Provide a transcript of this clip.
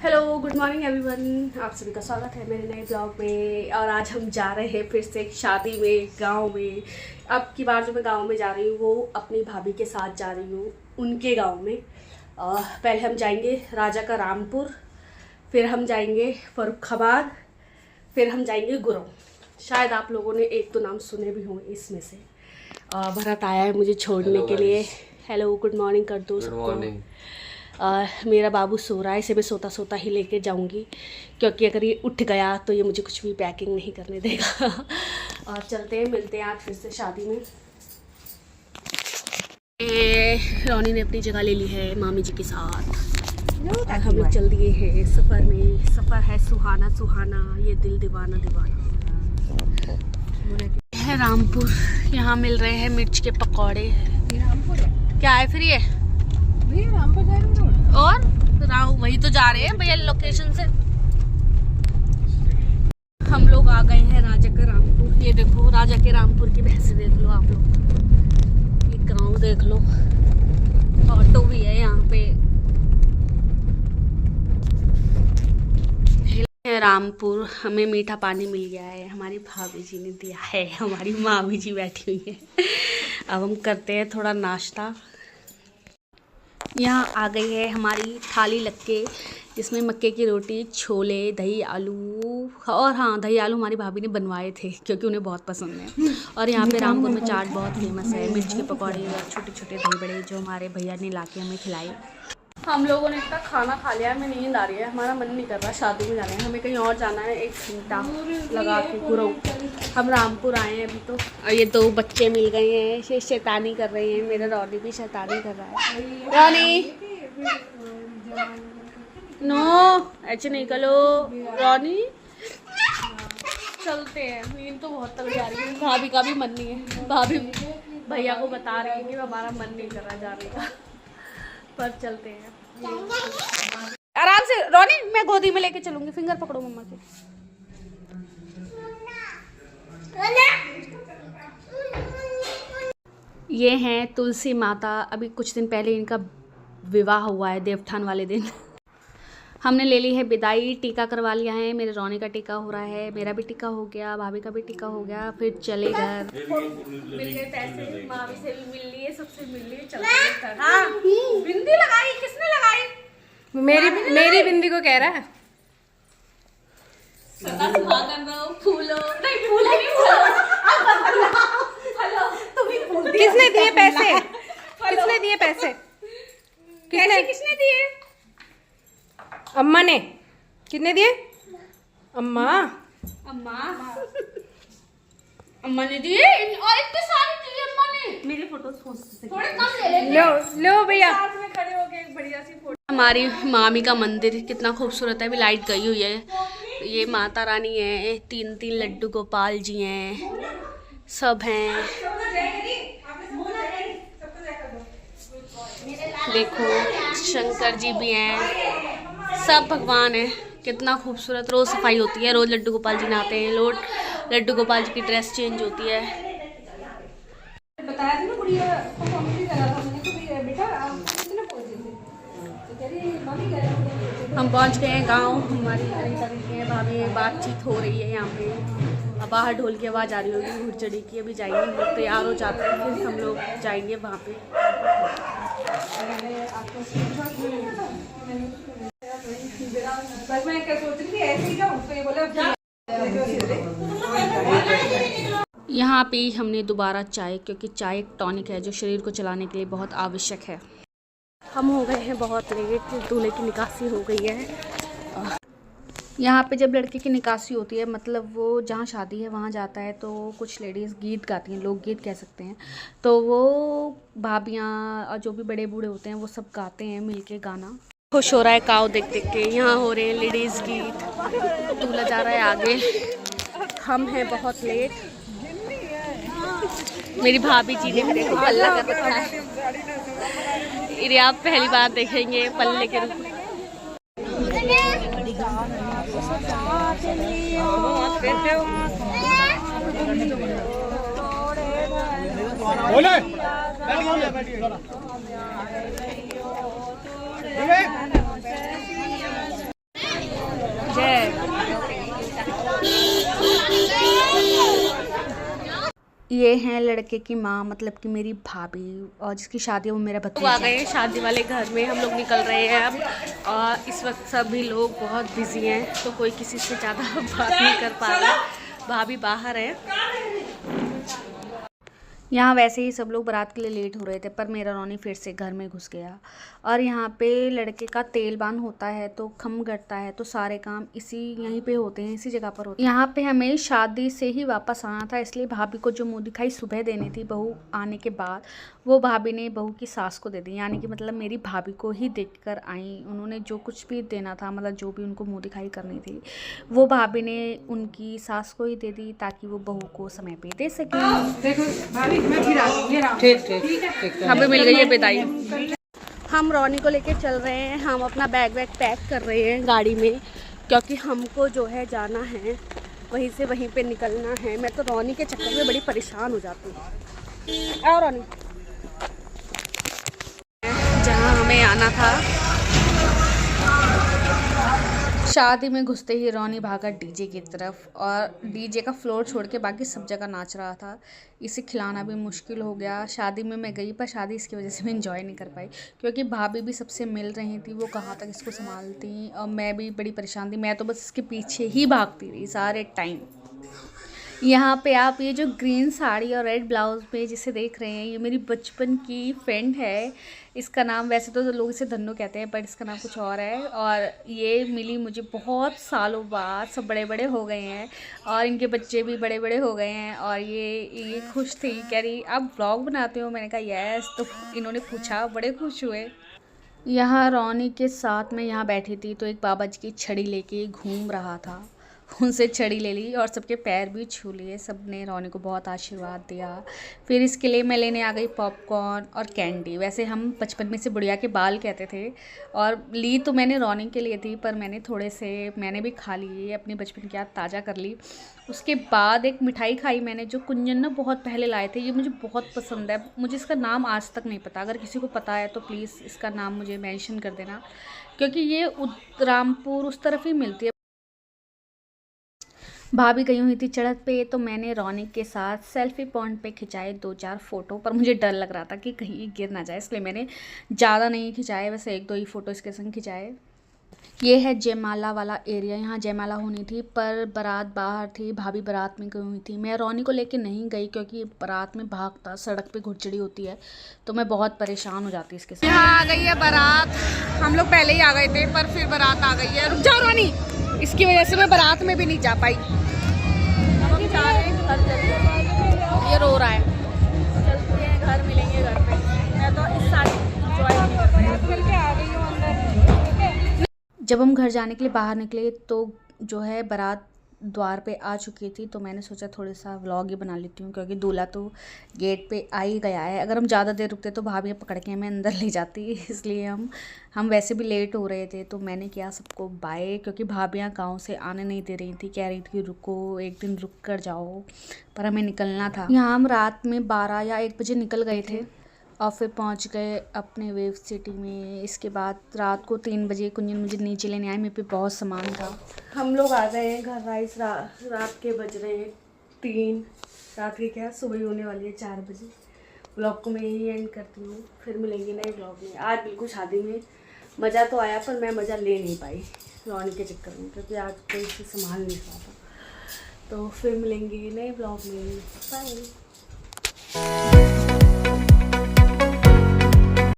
Hello good morning everyone, आप सभी का स्वागत है मेरे नए ब्लॉग में। और आज हम जा रहे हैं फिर से एक शादी में गांव में। अब की बार जो मैं गांव में जा रही हूँ वो अपनी भाभी के साथ जा रही हूँ उनके गांव में। पहले हम जाएंगे राजा का रामपुर, फिर हम जाएंगे फर्रुखाबाद, फिर हम जाएंगे गुरव। शायद आप लोगों ने एक दो नाम सुने भी होंगे इसमें से। भरत आया है मुझे छोड़ने के लिए। हेलो गुड मॉर्निंग कर दो सबको। मेरा बाबू सो रहा है, इसे मैं सोता सोता ही लेके जाऊंगी क्योंकि अगर ये उठ गया तो ये मुझे कुछ भी पैकिंग नहीं करने देगा। और चलते हैं, मिलते हैं आज फिर से शादी में। रोनी ने अपनी जगह ले ली है मामी जी के साथ और हम लोग चल दिए हैं सफ़र में। सफ़र है सुहाना सुहाना, ये दिल दीवाना दीवाना है। रामपुर, यहाँ मिल रहे हैं मिर्च के पकौड़े। क्या है फिर ये? रामपुर जाएंगे और वही तो जा रहे हैं भैया लोकेशन से। हम लोग आ गए हैं राजा के रामपुर। ये देखो राजा के रामपुर की भैंसें देख लो आप लोग, ये गांव देख लो, ऑटो भी है यहाँ पे। रामपुर, हमें मीठा पानी मिल गया है, हमारी भाभी जी ने दिया है, हमारी मामी जी बैठी हुई है। अब हम करते हैं थोड़ा नाश्ता। यहाँ आ गई है हमारी थाली लग के, जिसमें मक्के की रोटी, छोले, दही आलू। और हाँ, दही आलू हमारी भाभी ने बनवाए थे क्योंकि उन्हें बहुत पसंद है। और यहाँ पे रामपुर में चाट बहुत फेमस है, मिर्च के पकौड़े और छोटे छोटे दही बड़े जो हमारे भैया ने ला के हमें खिलाए। हम लोगों ने इतना खाना खा लिया है, हमें नींद आ रही है, हमारा मन नहीं कर रहा शादी में जाना है, हमें कहीं और जाना है। 1 घंटा लगा के गुरव हम रामपुर आए हैं अभी तो। और ये 2 बच्चे मिल गए हैं, ये शैतानी कर रहे हैं। मेरा रॉनी भी शैतानी कर रहा है। रॉनी नो, ऐसे नहीं करो रॉनी। चलते हैं, नींद तो बहुत तगड़ी आ रही है। भाभी का भी मन नहीं है, भाभी भैया को बता रही है कि हमारा मन नहीं कर रहा जाने का, पर चलते हैं आराम से। रॉनी मैं गोदी में लेके चलूंगी, फिंगर पकड़ो मम्मा के। ये हैं तुलसी माता, अभी कुछ दिन पहले इनका विवाह हुआ है, देवठान वाले दिन। हमने ले ली है विदाई, टीका करवा लिया है। मेरे रॉनी का टीका हो रहा है, मेरा भी टीका हो गया, भाभी का भी टीका हो गया। फिर चले घर, मिल गए पैसे, मामी से भी मिल लिए, सबसे मिल लिए, चलते हैं। हाँ, बिंदी लगाई किसने लगाई? मेरी बिंदी को कह रहा है सदा सुहागन रहो, फूलो नहीं, फूल नहीं, हेलो तुम ही फूल। किसने दिए पैसे? किसने दिए पैसे? किसने दिए? अम्मा ने। कितने दिए? अम्मा अम्मा अम्मा ने दिए, और इतने सारे दिए अम्मा ने। मेरी फोटो थोड़े कम ले ले। लो भैया, साथ में खड़े हो गए एक बढ़िया सी फोटो। हमारी मामी का मंदिर कितना खूबसूरत है, अभी लाइट गई हुई है। ये माता रानी है, 3 लड्डू गोपाल जी हैं, सब हैं। देखो शंकर जी भी हैं, सब भगवान है। कितना खूबसूरत, रोज सफाई होती है, रोज लड्डू गोपाल जी नहाते हैं, रोज लड्डू गोपाल जी की ड्रेस चेंज होती है। बताया था ना गुड़िया को, कमेंट करा था मैंने तो बेटा आप कितने पहुंचे थे, तो कह रही मम्मी कह रही। हम पहुंच गए हैं गांव, हमारी तरीके भाभी बातचीत हो रही है यहाँ पे। अब बाहर ढोल की आवाज़ आ रही होगी घुड़चड़ी की। अभी जाएंगे, हम लोग तैयार हो जाते हैं, फिर हम लोग जाएंगे वहाँ पे। मैं क्या सोच रही थी ऐसे ही जाऊँ, तो ये बोला यहाँ पे हमने दोबारा चाय, क्योंकि चाय एक टॉनिक है जो शरीर को चलाने के लिए बहुत आवश्यक है। हम हो गए हैं बहुत लेट, दूल्हे की निकासी हो गई है। यहाँ पे जब लड़के की निकासी होती है, मतलब वो जहाँ शादी है वहाँ जाता है, तो कुछ लेडीज़ गीत गाती हैं, लोकगीत कह सकते हैं। तो वो भाभियाँ और जो भी बड़े बूढ़े होते हैं वो सब गाते हैं मिलके गाना। खुश हो रहा है काव देख देख के। यहाँ हो रहे हैं लेडीज़ गीत, दूल्हा जा रहा है आगे। हम हैं बहुत लेट। मेरी भाभी जी ने मेरे को पल्ला कर रखा है, इन्हें आप पहली बार देखेंगे पल्ले के रूप में। ये हैं लड़के की माँ, मतलब कि मेरी भाभी, और जिसकी शादी है वो मेरा भतीजा। आ गए हैं शादी वाले घर में, हम लोग निकल रहे हैं अब। और इस वक्त सभी लोग बहुत बिजी हैं, तो कोई किसी से ज़्यादा बात नहीं कर पा रहा। भाभी बाहर है। यहाँ वैसे ही सब लोग बारात के लिए लेट हो रहे थे, पर मेरा रॉनी फिर से घर में घुस गया। और यहाँ पे लड़के का तेलबान होता है तो खम गड़ता है, तो सारे काम यहीं पे होते हैं, इसी जगह पर होते हैं। यहाँ पे हमें शादी से ही वापस आना था, इसलिए भाभी को जो मुँह दिखाई सुबह देनी थी बहू आने के बाद, वो भाभी ने बहू की सास को दे दी। यानी कि मतलब मेरी भाभी को ही देख कर आई। उन्होंने जो कुछ भी देना था, मतलब जो भी उनको मुँह दिखाई करनी थी, वो भाभी ने उनकी सास को ही दे दी, ताकि वो बहू को समय पे दे सके। देखो भाभी मैं फिर आ गई। ठीक हमें मिल गई है विदाई। हम रॉनी को लेके चल रहे हैं। हम अपना बैग पैक कर रहे हैं गाड़ी में, क्योंकि हमको जो है जाना है, वहीं से वहीं पे निकलना है। मैं तो रॉनी के चक्कर में बड़ी परेशान हो जाती हूँ। और रॉनी जहाँ हमें आना था। शादी में घुसते ही रॉनी भागा डीजे की तरफ, और डीजे का फ्लोर छोड़ के बाकी सब जगह नाच रहा था। इसे खिलाना भी मुश्किल हो गया। शादी में मैं गई, पर शादी इसकी वजह से मैं एंजॉय नहीं कर पाई, क्योंकि भाभी भी सबसे मिल रही थी। वो कहाँ तक इसको संभालती, और मैं भी बड़ी परेशान थी। मैं तो बस इसके पीछे ही भागती रही सारे टाइम। यहाँ पे आप ये जो ग्रीन साड़ी और रेड ब्लाउज में जिसे देख रहे हैं, ये मेरी बचपन की फ्रेंड है। इसका नाम, वैसे तो लोग इसे धन्नो कहते हैं, पर इसका नाम कुछ और है। और ये मिली मुझे बहुत सालों बाद। सब बड़े बड़े हो गए हैं और इनके बच्चे भी बड़े बड़े हो गए हैं। और ये खुश थी, कह रही आप व्लॉग बनाते हो? मैंने कहा यस। तो इन्होंने पूछा, बड़े खुश हुए। यहाँ रॉनी के साथ में यहाँ बैठी थी, तो एक बाबा जी की छड़ी लेके घूम रहा था। उनसे छड़ी ले ली और सबके पैर भी छू लिए। सब ने रॉनी को बहुत आशीर्वाद दिया। फिर इसके लिए मैं लेने आ गई पॉपकॉर्न और कैंडी। वैसे हम बचपन में से बुढ़िया के बाल कहते थे, और ली तो मैंने रॉनी के लिए थी, पर मैंने भी खा ली, अपनी बचपन की याद ताज़ा कर ली। उसके बाद एक मिठाई खाई मैंने, जो कुंजन ना बहुत पहले लाए थे। ये मुझे बहुत पसंद है। मुझे इसका नाम आज तक नहीं पता। अगर किसी को पता है तो प्लीज़ इसका नाम मुझे मेंशन कर देना, क्योंकि ये रामपुर उस तरफ ही मिलती है। भाभी गई हुई थी चढ़त पे, तो मैंने रौनक के साथ सेल्फी पॉइंट पे खिंचाए 2-4 फ़ोटो। पर मुझे डर लग रहा था कि कहीं ये गिर ना जाए, इसलिए मैंने ज़्यादा नहीं खिंचाए, वैसे 1-2 ही फ़ोटो इसके संग खिंचाए। ये है जयमाला वाला एरिया। यहाँ जयमाला होनी थी, पर बारात बाहर थी। भाभी बारात में गई हुई थी। मैं रौनी को लेके नहीं गई, क्योंकि बारात में भागता, सड़क पे घुड़चड़ी होती है, तो मैं बहुत परेशान हो जाती इसके साथ। यहाँ आ गई है बारात। हम लोग पहले ही आ गए थे, पर फिर बारात आ गई है। रुक जाओ रौनी, इसकी वजह से मैं बारात में भी नहीं जा पाई। हम जा रहे हैं घर, जल्दी। ये रो रहा है। चलते हैं घर, मिलेंगे घर पे। मैं तो इस साल एंजॉय नहीं कर पाई, करके आ गई हूँ अंदर। जब हम घर जाने के लिए बाहर निकले, तो जो है बारात द्वार पे आ चुकी थी, तो मैंने सोचा थोड़ा सा व्लॉग ही बना लेती हूँ, क्योंकि दूल्हा तो गेट पे आ ही गया है। अगर हम ज़्यादा देर रुकते तो भाभी पकड़ के हमें अंदर ले जाती, इसलिए हम वैसे भी लेट हो रहे थे, तो मैंने किया सबको बाय, क्योंकि भाभियाँ गांव से आने नहीं दे रही थी, कह रही थी रुको, एक दिन रुक कर जाओ, पर हमें निकलना था। यहाँ हम रात में 12 या 1 बजे निकल गए थे, और फिर पहुंच गए अपने वेव सिटी में। इसके बाद रात को 3 बजे कुंजन मुझे नीचे लेने आए, मेरे पे बहुत सामान था। हम लोग आ गए हैं घर। रात के बज रहे हैं 3। रात के क्या, सुबह होने वाली है 4 बजे। ब्लॉग को मैं यही एंड करती हूँ, फिर मिलेंगे नए ब्लॉग में। आज बिल्कुल शादी में मज़ा तो आया, पर मैं मज़ा ले नहीं पाई रौनक के चक्कर में, क्योंकि आज कोई इसे संभाल नहीं पाता। तो फिर मिलेंगे नए ब्लॉग में। बाय।